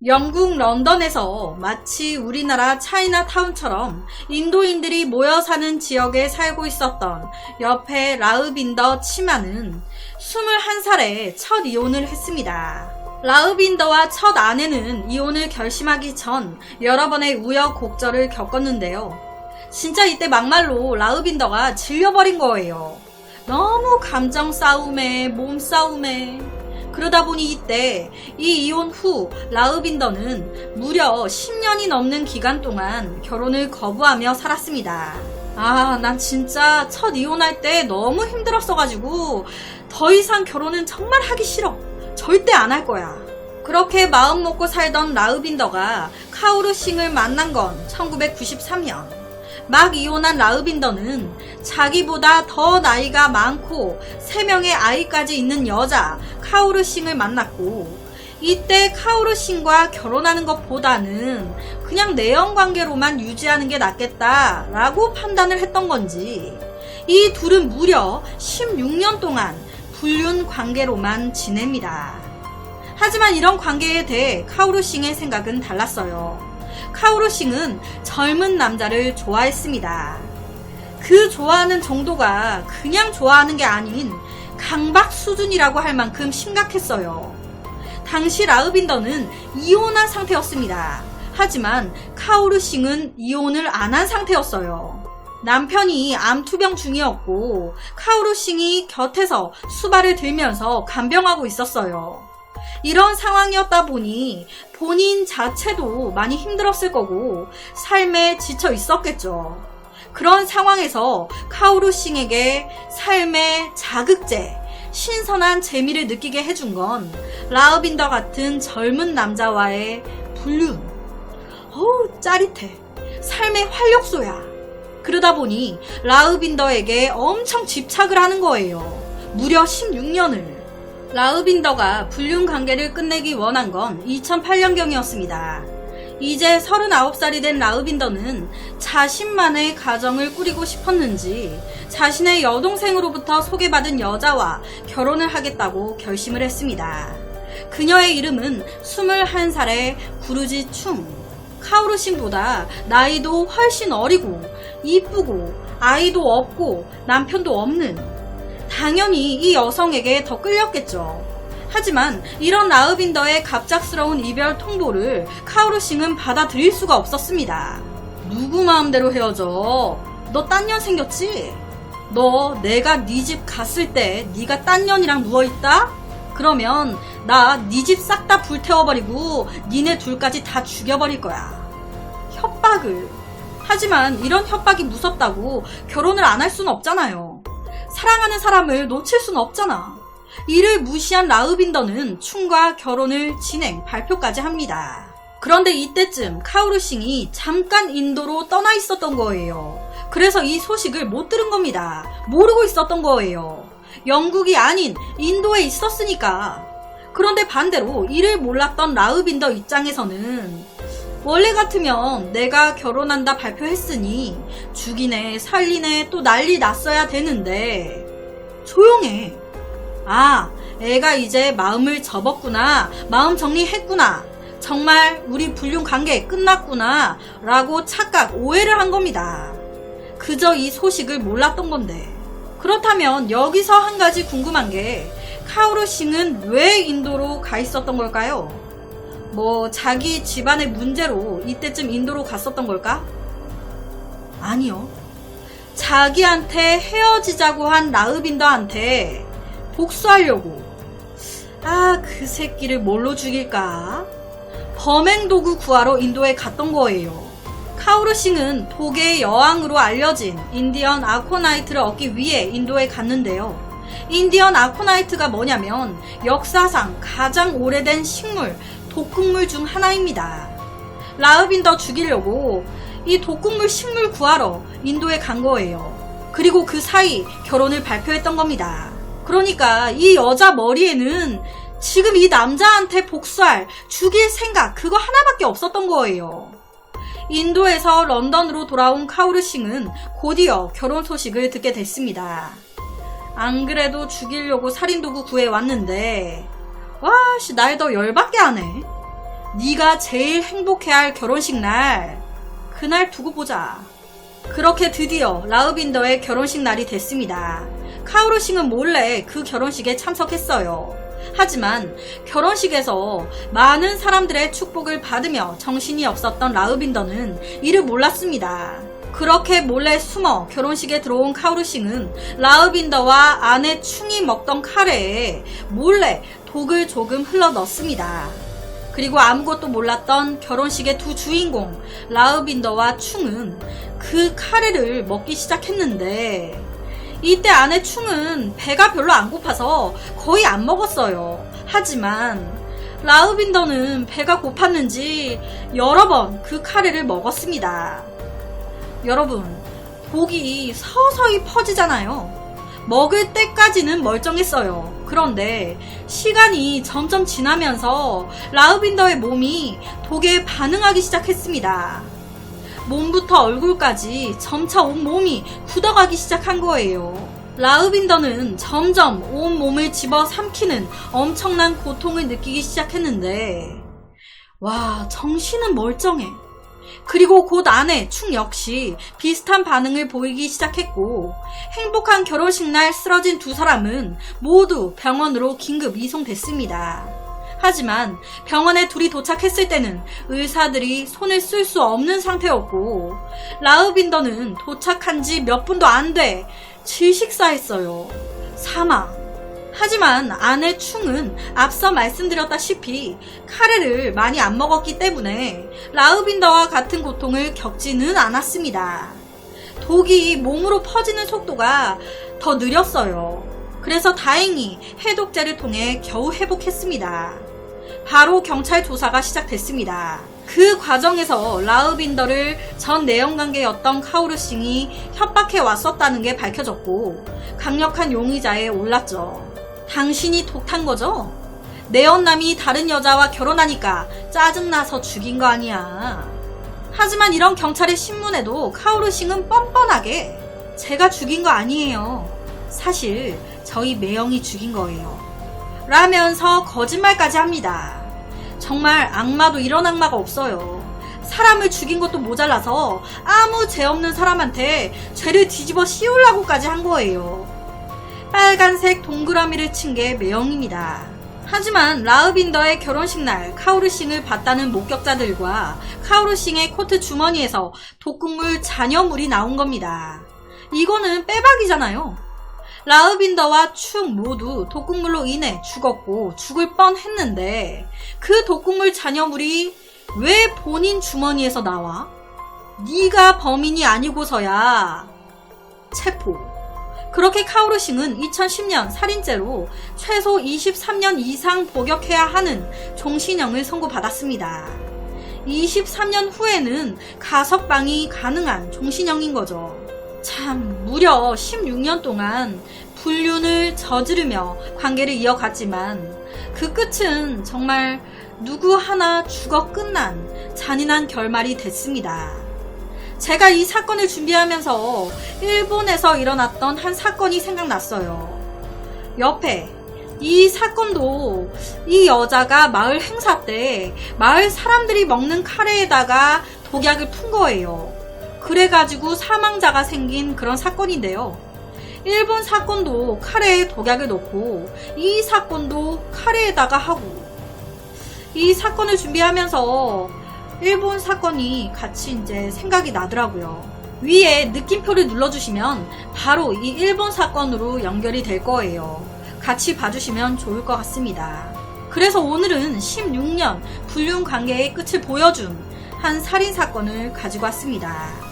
영국 런던에서 마치 우리나라 차이나타운처럼 인도인들이 모여 사는 지역에 살고 있었던 옆에 라흐빈더 치마는 21살에 첫 이혼을 했습니다. 라흐빈더와 첫 아내는 이혼을 결심하기 전 여러 번의 우여곡절을 겪었는데요. 진짜 이때 막말로 라흐빈더가 질려버린 거예요. 너무 감정 싸움에 몸싸움에. 그러다 보니 이때 이 이혼 후 라흐빈더는 무려 10년이 넘는 기간 동안 결혼을 거부하며 살았습니다. 난 진짜 첫 이혼할 때 너무 힘들었어가지고 더 이상 결혼은 정말 하기 싫어. 절대 안 할 거야. 그렇게 마음 먹고 살던 라흐빈더가 카오루 싱을 만난 건 1993년. 막 이혼한 라흐빈더는 자기보다 더 나이가 많고 3명의 아이까지 있는 여자 카오루 싱을 만났고, 이때 카오루 싱과 결혼하는 것보다는 그냥 내연관계로만 유지하는 게 낫겠다라고 판단을 했던 건지 이 둘은 무려 16년 동안 불륜 관계로만 지냅니다. 하지만 이런 관계에 대해 카오루 싱의 생각은 달랐어요. 카오루 싱은 젊은 남자를 좋아했습니다. 그 좋아하는 정도가 그냥 좋아하는 게 아닌 강박 수준이라고 할 만큼 심각했어요. 당시 라흐빈더는 이혼한 상태였습니다. 하지만 카오루 싱은 이혼을 안 한 상태였어요. 남편이 암투병 중이었고 카오루 싱이 곁에서 수발을 들면서 간병하고 있었어요. 이런 상황이었다 보니 본인 자체도 많이 힘들었을 거고 삶에 지쳐 있었겠죠. 그런 상황에서 카오루 싱에게 삶의 자극제, 신선한 재미를 느끼게 해준 건 라흐빈더 같은 젊은 남자와의 불륜. 짜릿해. 삶의 활력소야. 그러다 보니 라흐빈더에게 엄청 집착을 하는 거예요. 무려 16년을. 라흐빈더가 불륜 관계를 끝내기 원한 건 2008년경이었습니다. 이제 39살이 된 라흐빈더는 자신만의 가정을 꾸리고 싶었는지 자신의 여동생으로부터 소개받은 여자와 결혼을 하겠다고 결심을 했습니다. 그녀의 이름은 21살의 구르지 춤. 카오루 싱보다 나이도 훨씬 어리고 이쁘고 아이도 없고 남편도 없는, 당연히 이 여성에게 더 끌렸겠죠. 하지만 이런 라흐빈더의 갑작스러운 이별 통보를 카오루 싱은 받아들일 수가 없었습니다. 누구 마음대로 헤어져? 너 딴 년 생겼지? 너 내가 네 집 갔을 때 네가 딴 년이랑 누워있다? 그러면 나 네 집 싹 다 불태워버리고 니네 둘까지 다 죽여버릴 거야. 협박을. 하지만 이런 협박이 무섭다고 결혼을 안 할 수는 없잖아요. 사랑하는 사람을 놓칠 수는 없잖아. 이를 무시한 라흐빈더는 춤과 결혼을 발표까지 합니다. 그런데 이때쯤 카오루 싱이 잠깐 인도로 떠나 있었던 거예요. 그래서 이 소식을 못 들은 겁니다. 모르고 있었던 거예요. 영국이 아닌 인도에 있었으니까. 그런데 반대로 이를 몰랐던 라흐빈더 입장에서는 원래 같으면 내가 결혼한다 발표했으니 죽이네 살리네 또 난리 났어야 되는데 조용해. 애가 이제 마음을 접었구나. 마음 정리했구나. 정말 우리 불륜 관계 끝났구나 라고 착각, 오해를 한 겁니다. 그저 이 소식을 몰랐던 건데. 그렇다면 여기서 한 가지 궁금한 게 카오루 싱은 왜 인도로 가 있었던 걸까요? 자기 집안의 문제로 이때쯤 인도로 갔었던 걸까? 아니요. 자기한테 헤어지자고 한 라흐빈더한테 복수하려고. 그 새끼를 뭘로 죽일까? 범행 도구 구하러 인도에 갔던 거예요. 카오루 싱은 독의 여왕으로 알려진 인디언 아코나이트를 얻기 위해 인도에 갔는데요. 인디언 아코나이트가 뭐냐면 역사상 가장 오래된 식물, 독극물 중 하나입니다. 라흐빈더 죽이려고 이 독극물 식물 구하러 인도에 간 거예요. 그리고 그 사이 결혼을 발표했던 겁니다. 그러니까 이 여자 머리에는 지금 이 남자한테 복수할, 죽일 생각 그거 하나밖에 없었던 거예요. 인도에서 런던으로 돌아온 카오루 싱은 곧이어 결혼 소식을 듣게 됐습니다. 안 그래도 죽이려고 살인도구 구해왔는데 나에 더 열받게 하네. 네가 제일 행복해할 결혼식 날, 그날 두고 보자. 그렇게 드디어 라우빈더의 결혼식 날이 됐습니다. 카오루싱은 몰래 그 결혼식에 참석했어요. 하지만 결혼식에서 많은 사람들의 축복을 받으며 정신이 없었던 라우빈더는 이를 몰랐습니다. 그렇게 몰래 숨어 결혼식에 들어온 카오루싱은 라우빈더와 아내 충이 먹던 카레에 몰래 독을 조금 흘러 넣습니다. 그리고 아무것도 몰랐던 결혼식의 두 주인공 라우빈더와 충은 그 카레를 먹기 시작했는데, 이때 아내 충은 배가 별로 안 고파서 거의 안 먹었어요. 하지만 라우빈더는 배가 고팠는지 여러 번 그 카레를 먹었습니다. 여러분, 독이 서서히 퍼지잖아요. 먹을 때까지는 멀쩡했어요. 그런데 시간이 점점 지나면서 라우빈더의 몸이 독에 반응하기 시작했습니다. 몸부터 얼굴까지 점차 온몸이 굳어가기 시작한 거예요. 라우빈더는 점점 온몸을 집어 삼키는 엄청난 고통을 느끼기 시작했는데, 와, 정신은 멀쩡해. 그리고 곧 아내 충 역시 비슷한 반응을 보이기 시작했고, 행복한 결혼식 날 쓰러진 두 사람은 모두 병원으로 긴급 이송됐습니다. 하지만 병원에 둘이 도착했을 때는 의사들이 손을 쓸 수 없는 상태였고, 라우빈더는 도착한 지 몇 분도 안 돼 질식사했어요. 사망. 하지만 아내 충은 앞서 말씀드렸다시피 카레를 많이 안 먹었기 때문에 라우빈더와 같은 고통을 겪지는 않았습니다. 독이 몸으로 퍼지는 속도가 더 느렸어요. 그래서 다행히 해독제를 통해 겨우 회복했습니다. 바로 경찰 조사가 시작됐습니다. 그 과정에서 라우빈더를 전 내연관계였던 카오루싱이 협박해 왔었다는 게 밝혀졌고, 강력한 용의자에 올랐죠. 당신이 독 탄 거죠? 내연남이 다른 여자와 결혼하니까 짜증나서 죽인 거 아니야. 하지만 이런 경찰의 신문에도 카오루싱은 뻔뻔하게 제가 죽인 거 아니에요. 사실 저희 매형이 죽인 거예요. 라면서 거짓말까지 합니다. 정말 악마도 이런 악마가 없어요. 사람을 죽인 것도 모자라서 아무 죄 없는 사람한테 죄를 뒤집어 씌우려고까지 한 거예요. 빨간색 동그라미를 친 게 매형입니다. 하지만 라우빈더의 결혼식 날 카오루싱을 봤다는 목격자들과 카오루싱의 코트 주머니에서 독극물 잔여물이 나온 겁니다. 이거는 빼박이잖아요. 라우빈더와 충 모두 독극물로 인해 죽었고 죽을 뻔했는데, 그 독극물 잔여물이 왜 본인 주머니에서 나와? 네가 범인이 아니고서야 체포. 그렇게 카오루싱은 2010년 살인죄로 최소 23년 이상 복역해야 하는 종신형을 선고받았습니다. 23년 후에는 가석방이 가능한 종신형인 거죠. 참, 무려 16년 동안 불륜을 저지르며 관계를 이어갔지만 그 끝은 정말 누구 하나 죽어 끝난 잔인한 결말이 됐습니다. 제가 이 사건을 준비하면서 일본에서 일어났던 한 사건이 생각났어요. 옆에 이 사건도 이 여자가 마을 행사 때 마을 사람들이 먹는 카레에다가 독약을 푼 거예요. 그래가지고 사망자가 생긴 그런 사건인데요. 일본 사건도 카레에 독약을 넣고 이 사건도 카레에다가 하고, 이 사건을 준비하면서 일본 사건이 같이 이제 생각이 나더라고요. 위에 느낌표를 눌러주시면 바로 이 일본 사건으로 연결이 될 거예요. 같이 봐주시면 좋을 것 같습니다. 그래서 오늘은 16년 불륜 관계의 끝을 보여준 한 살인 사건을 가지고 왔습니다.